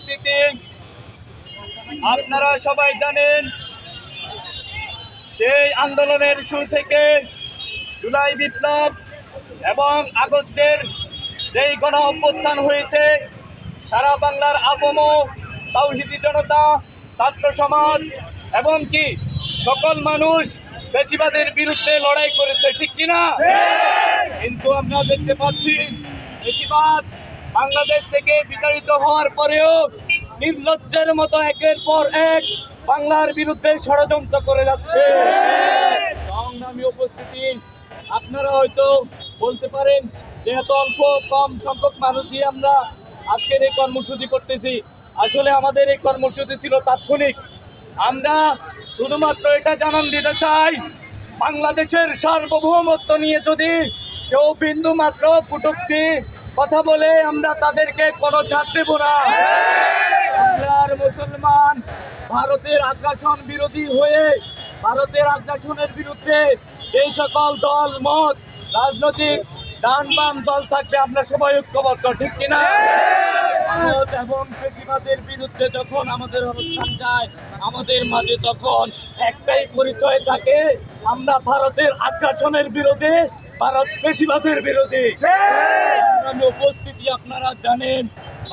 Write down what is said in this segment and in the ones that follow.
উপস্থিতি, আপনারা সবাই জানেন সেই আন্দোলনের শুরু থেকে জুলাই বিপ্লব এবং আগস্টের যেই গণ অভ্যুত্থান হয়েছে, সারা বাংলার আপামর তাওহীদি জনতা, ছাত্র সমাজ এবং কি সকল মানুষ ফ্যাসিবাদের বিরুদ্ধে লড়াই করেছে, ঠিক কিনা? কিন্তু আমরা দেখতে পাচ্ছি ফ্যাসিবাদ বাংলাদেশ থেকে বিতাড়িত হওয়ার পরেও নির্লজ্জের মতো একের পর এক বাংলার বিরুদ্ধে ষড়যন্ত্র করে যাচ্ছে। সংগ্রামী উপস্থিতি, আপনারা হয়তো বলতে পারেন যে এত অল্প কম সংখ্যক মানুষ দিয়ে আমরা আজকের এই কর্মসূচি করতেছি। আসলে আমাদের এই কর্মসূচি ছিল তাৎক্ষণিক। আমরা শুধুমাত্র এটা জানান দিতে চাই, বাংলাদেশের সার্বভৌমত্ব নিয়ে যদি কেউ বিন্দু মাত্র কটূক্তি কথা বলে, আমরা তাদেরকে কোনো ছাড় দেব না। বাংলার মুসলমান ভারতের আগ্রাসন বিরোধী হয়ে ভারতের আগ্রাসনের বিরুদ্ধে যে সকল দল মত রাজনৈতিক ডান বাম দল থাকবে, আমরা সবাই ঐক্যবদ্ধ, ঠিক কিনা? ভারত এবং ফ্যাসিবাদের বিরুদ্ধে যখন আমাদের অবস্থান যায়, আমাদের মাঝে তখন একটাই পরিচয় থাকে, আমরা ভারতের আগ্রাসনের বিরোধী, ভারত ফ্যাসিবাদের বিরোধী। উপস্থিতি, আপনারা জানেন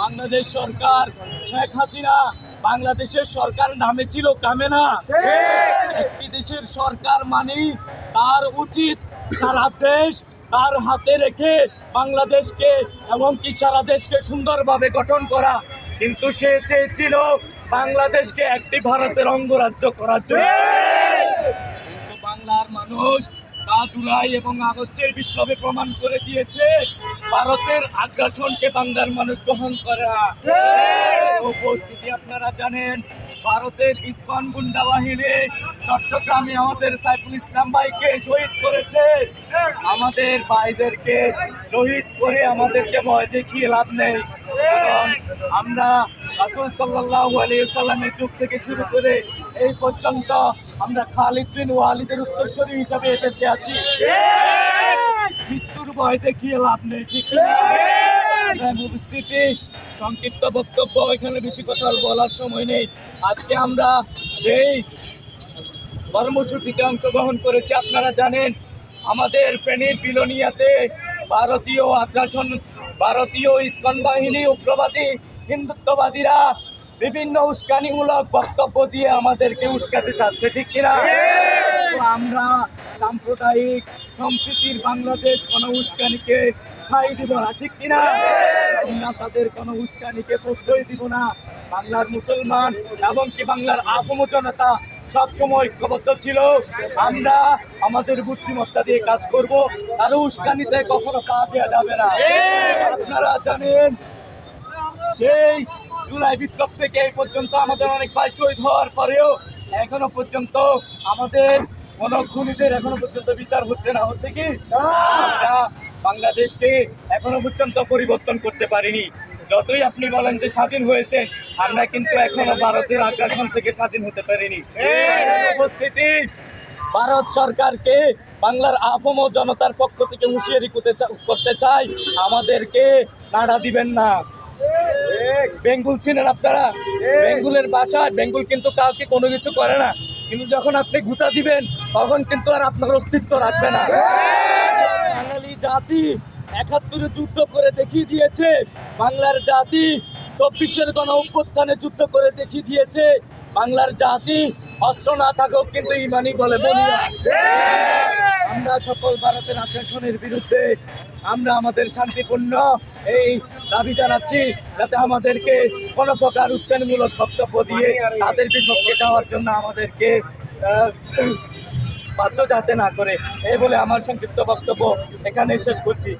বাংলাদেশ সরকার শেখ হাসিনা বাংলাদেশের সরকার নামে ছিল, কামে না। একটি দেশের সরকার মানে তার উচিত সারা দেশ তার হাতে রেখে বাংলাদেশকে এমনকি সারা দেশকে সুন্দরভাবে গঠন করা, কিন্তু সে চেয়েছিল বাংলাদেশকে একটি ভারতের অঙ্গরাজ্য করার জন্য। কিন্তু বাংলার মানুষ জুলাই এবং আগস্টের বিপ্লবে প্রমাণ করে দিয়েছে ভারতের আগ্রাসনকে বাংলার মানুষ গ্রহণ করে না। উপস্থিতি, আপনারা জানেন ভারতের ইসকন গুন্ডা বাহিনী চট্টগ্রামে আমাদের সাইফুল ইসলাম ভাইকে শহীদ করেছে। আমাদের ভাইদেরকে শহীদ করে আমাদেরকে ভয় দেখিয়ে লাভ নেই। এবং আমরা রাসূল সাল্লাল্লাহু আলাইহি সাল্লামের যুগ থেকে শুরু করে এই পর্যন্ত আমরা খালিদ বিন ওয়ালিদের উত্তরসূরি হিসাবে বেঁচে আছি। মৃত্যুর ভয় দেখিয়ে লাভ নেই, ঠিক না? উপস্থিতি, সংক্ষিপ্ত বক্তব্য, এখানে বেশি কথা বলার সময় নেই। আজকে আমরা যেই কর্মসূচিতে অংশগ্রহণ করেছি, আপনারা জানেন আমাদের ফেনীর বিলোনিয়াতে ভারতীয় আগ্রাসন, ভারতীয় ইসকন বাহিনী, উগ্রবাদী হিন্দুত্ববাদীরা বিভিন্ন উস্কানিমূলক বক্তব্য দিয়ে আমাদেরকে উস্কাতে চাচ্ছে, ঠিক কিনা? আমরা সাম্প্রদায়িক সম্প্রীতির বাংলাদেশ কোনো উস্কানিকে ঠাঁই দিব না, ঠিক কিনা? আমরা তাদের কোনো উস্কানিকে প্রশ্রয় দিব না। বাংলার মুসলমান এবং কি বাংলার আপামর জনতা সবসময় ঐক্যবদ্ধ ছিল। আমরা আমাদের বুদ্ধিমত্তা দিয়ে কাজ করব, কারো উস্কানিতে কখনো পা দেওয়া যাবে না। আপনারা জানেন সেই জুলাই বিপ্লব থেকে এই পর্যন্ত আমাদের অনেক ভাই শহীদ হওয়ার পরেও এখনো পর্যন্ত আমাদের কোনো খুনিদের এখনো পর্যন্ত বিচার হচ্ছে না। হচ্ছে কি? আমরা বাংলাদেশকে এখনো পর্যন্ত পরিবর্তন করতে পারিনি। যতই আপনি বলেন যে স্বাধীন হয়েছে, আমরা কিন্তু এখনো ভারতের আগ্রাসন থেকে স্বাধীন হতে পারিনি। উপস্থিতি, ভারত সরকারকে বাংলার আপামর জনতার পক্ষ থেকে হুঁশিয়ারি করতে চাই, আমাদেরকে নাড়া দিবেন না। বেঙ্গুল চিনেন আপনারা? বেঙ্গুলের বাসায় বেঙ্গুল কিন্তু কাউকে কোনো কিছু করে না, কিন্তু যখন আপনি গুতা দিবেন তখন কিন্তু আর আপনার অস্তিত্ব রাখবে না। বাঙালি জাতি ৭১ যুদ্ধ করে দেখিয়ে দিয়েছে, বাংলার জাতি ২৪-এর গণ অভ্যুত্থানে যুদ্ধ করে দেখিয়ে দিয়েছে। বাংলার জাতি অস্ত্র না থাকুক কিন্তু ইমানি বলে বলিয়া। আমরা সকল ভারতের আগ্রাসনের বিরুদ্ধে আমরা আমাদের শান্তিপূর্ণ এই দাবি জানাচ্ছি, যাতে আমাদেরকে কোনো প্রকার উস্কানিমূলক বক্তব্য দিয়ে তাদের বিপক্ষে যাওয়ার জন্য আমাদেরকে বাধ্য যাতে না করে। এই বলে আমার সংক্ষিপ্ত বক্তব্য এখানে শেষ করছি।